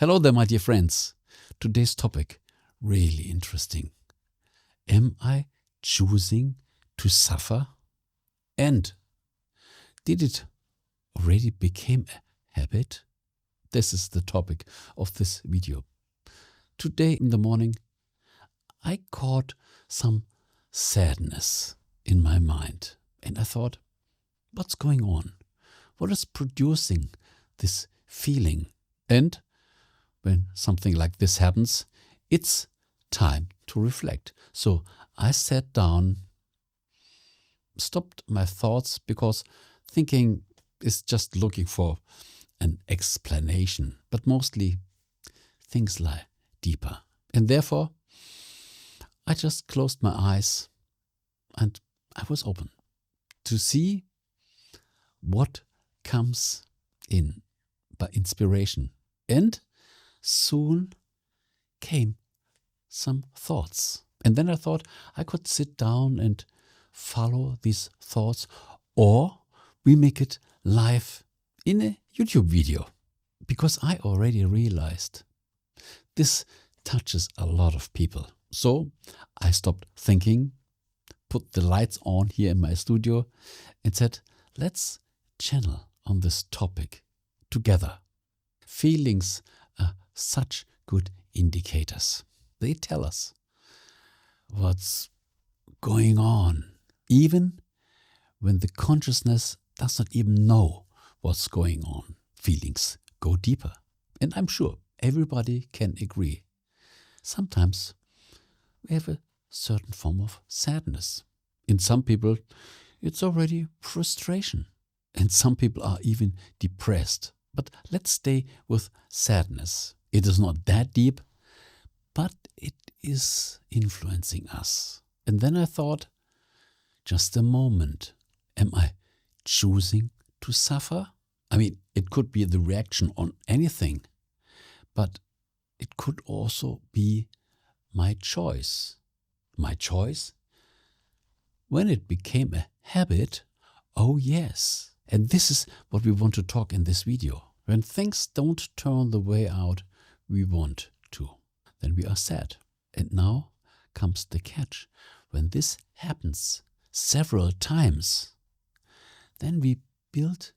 Hello there, my dear friends. Today's topic, really interesting. Am I choosing to suffer? And did it already become a habit? This is the topic of this video. Today in the morning, I caught some sadness in my mind. And I thought, what's going on? What is producing this feeling? And when something like this happens, it's time to reflect. So I sat down, stopped my thoughts, because thinking is just looking for an explanation, but mostly things lie deeper. And therefore, I just closed my eyes and I was open to see what comes in by inspiration. And soon came some thoughts. And then I thought I could sit down and follow these thoughts, or we make it live in a YouTube video, because I already realized this touches a lot of people. So I stopped thinking, put the lights on here in my studio and said, let's channel on this topic together. Feelings are such good indicators. They tell us what's going on, even when the consciousness does not even know what's going on. Feelings go deeper. And I'm sure everybody can agree. Sometimes we have a certain form of sadness. In some people, it's already frustration. And some people are even depressed. But let's stay with sadness. It is not that deep, but it is influencing us. And then I thought, just a moment, am I choosing to suffer? I mean, it could be the reaction on anything, but it could also be my choice. My choice? When it became a habit, oh yes. And this is what we want to talk in this video. When things don't turn the way out we want to, then we are sad. And now comes the catch. When this happens several times, then we build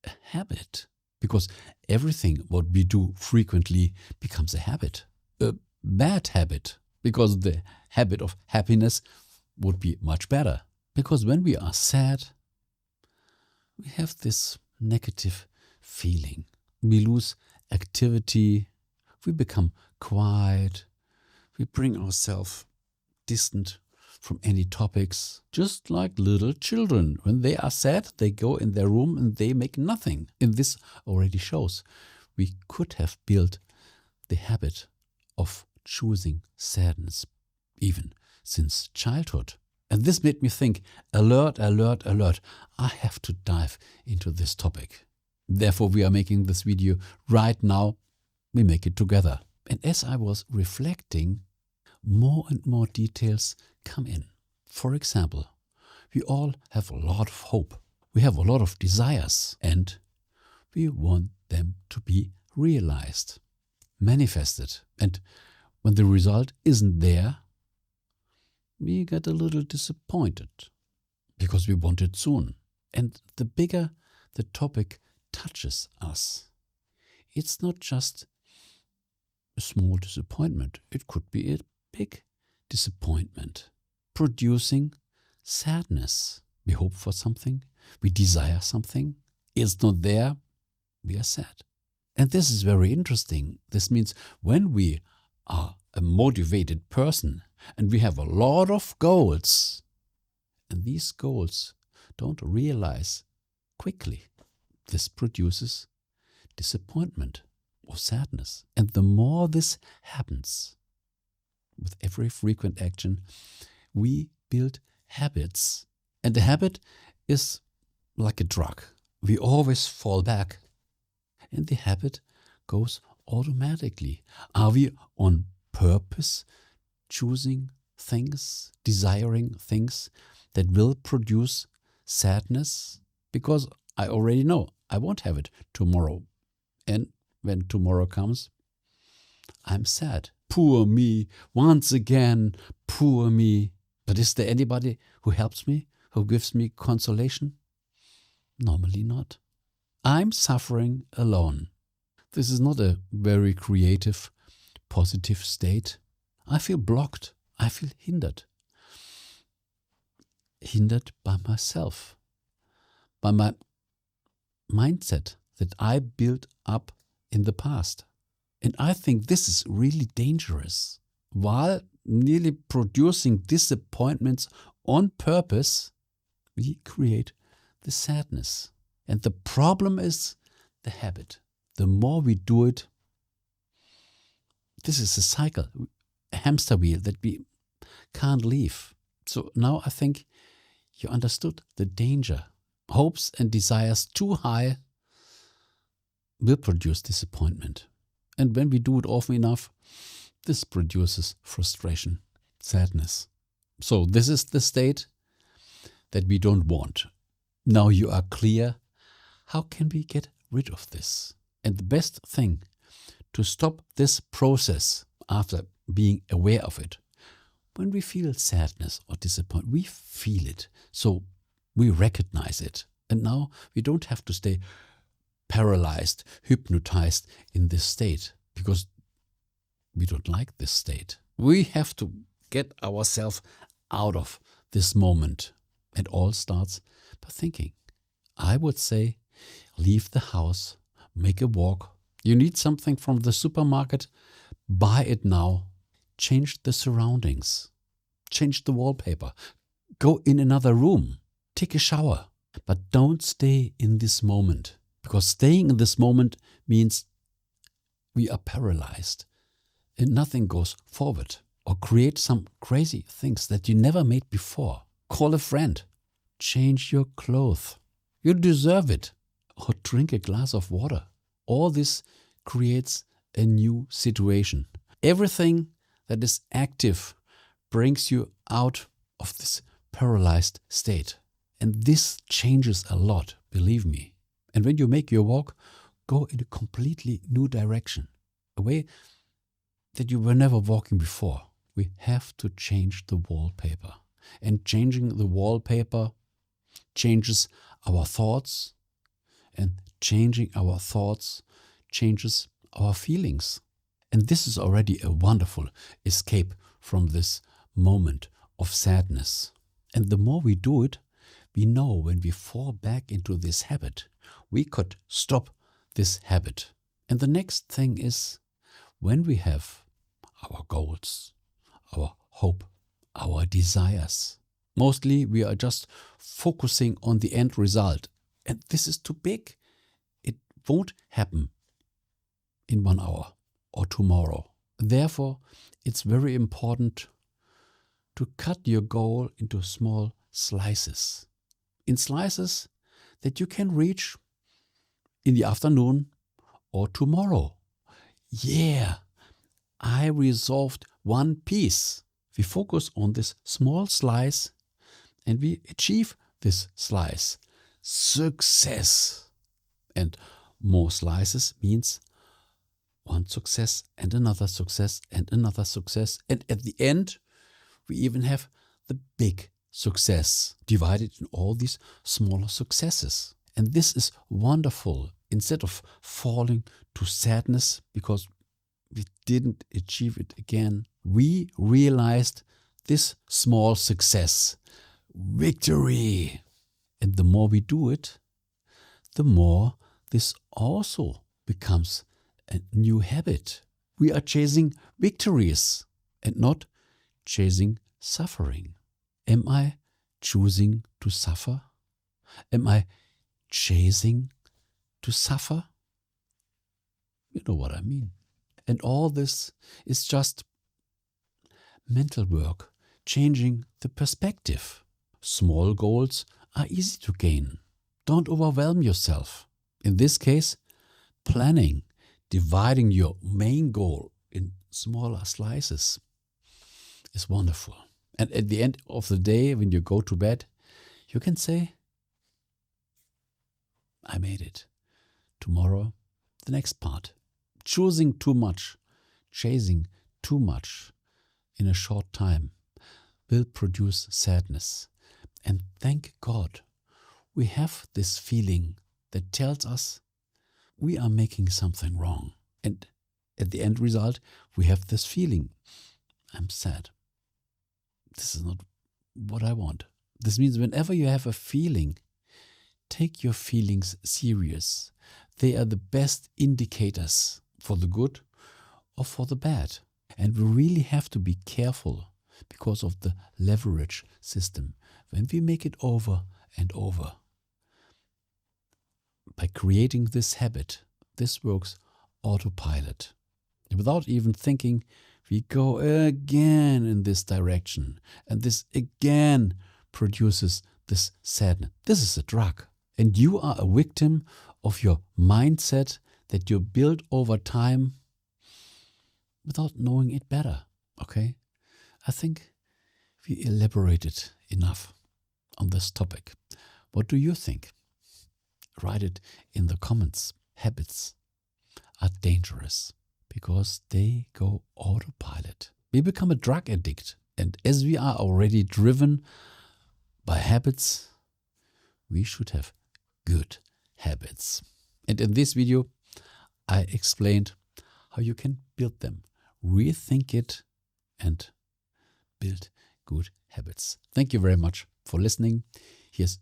a habit. Because everything what we do frequently becomes a habit. A bad habit. Because the habit of happiness would be much better. Because when we are sad, we have this negative feeling. We lose activity. We become quiet. We bring ourselves distant from any topics. Just like little children. When they are sad, they go in their room and they make nothing. And this already shows we could have built the habit of choosing sadness even since childhood. And this made me think, alert, alert, alert. I have to dive into this topic. Therefore, we are making this video right now. We make it together. And as I was reflecting, more and more details come in. For example, we all have a lot of hope. We have a lot of desires, and we want them to be realized, manifested. And when the result isn't there, we get a little disappointed because we want it soon. And the bigger the topic touches us, it's not just a small disappointment. It could be a big disappointment, producing sadness. We hope for something, we desire something, it's not there, we are sad. And this is very interesting. This means when we are a motivated person and we have a lot of goals, and these goals don't realize quickly, this produces disappointment or sadness. And the more this happens with every frequent action, we build habits. And the habit is like a drug. We always fall back, and the habit goes automatically. Are we on purpose choosing things, desiring things that will produce sadness? Because I already know I won't have it tomorrow. And when tomorrow comes, I'm sad. Poor me. Once again, poor me. But is there anybody who helps me, who gives me consolation? Normally not. I'm suffering alone. This is not a very creative, positive state. I feel blocked. I feel hindered. Hindered by myself, by my mindset that I built up in the past. And I think this is really dangerous. While nearly producing disappointments on purpose, we create the sadness. And the problem is the habit. The more we do it, this is a cycle, a hamster wheel that we can't leave. So now I think you understood the danger. Hopes and desires too high will produce disappointment. And when we do it often enough, this produces frustration, sadness. So this is the state that we don't want. Now you are clear. How can we get rid of this? And the best thing to stop this process after being aware of it, when we feel sadness or disappointment, we feel it. So we recognize it. And now we don't have to stay paralyzed, hypnotized in this state, because we don't like this state. We have to get ourselves out of this moment. It all starts by thinking. I would say, leave the house, make a walk. You need something from the supermarket, buy it now. Change the surroundings. Change the wallpaper. Go in another room. Take a shower. But don't stay in this moment. Because staying in this moment means we are paralyzed and nothing goes forward. Or create some crazy things that you never made before. Call a friend. Change your clothes. You deserve it. Or drink a glass of water. All this creates a new situation. Everything that is active brings you out of this paralyzed state. And this changes a lot, believe me. And when you make your walk, go in a completely new direction, a way that you were never walking before. We have to change the wallpaper. And changing the wallpaper changes our thoughts, and changing our thoughts changes our feelings. And this is already a wonderful escape from this moment of sadness. And the more we do it, we know when we fall back into this habit, we could stop this habit. And the next thing is, when we have our goals, our hope, our desires, mostly we are just focusing on the end result. And this is too big. It won't happen in 1 hour or tomorrow. Therefore, it's very important to cut your goal into small slices. In slices that you can reach in the afternoon or tomorrow. Yeah, I resolved one piece. We focus on this small slice and we achieve this slice. Success. And more slices means one success and another success and another success. And at the end, we even have the big success divided in all these smaller successes. And this is wonderful. Instead of falling to sadness because we didn't achieve it again, we realized this small success. Victory! And the more we do it, the more this also becomes a new habit. We are chasing victories and not chasing suffering. Am I choosing to suffer? Am I chasing to suffer? You know what I mean. And all this is just mental work, changing the perspective. Small goals are easy to gain. Don't overwhelm yourself. In this case, planning, dividing your main goal in smaller slices is wonderful. And at the end of the day, when you go to bed, you can say, I made it. Tomorrow, the next part. Choosing too much chasing too much in a short time will produce sadness. And thank God we have this feeling that tells us we are making something wrong. And at the end result, we have this feeling, I'm sad. This is not what I want. This means whenever you have a feeling, take your feelings serious. They are the best indicators for the good or for the bad. And we really have to be careful because of the leverage system. When we make it over and over, by creating this habit, this works autopilot. Without even thinking, we go again in this direction. And this again produces this sadness. This is a drug. And you are a victim of your mindset that you build over time without knowing it better. Okay? I think we elaborated enough on this topic. What do you think? Write it in the comments. Habits are dangerous because they go autopilot. We become a drug addict. And as we are already driven by habits, we should have good habits. And in this video, I explained how you can build them, rethink it, and build good habits. Thank you very much for listening. Here's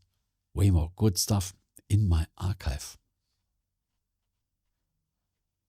way more good stuff in my archive.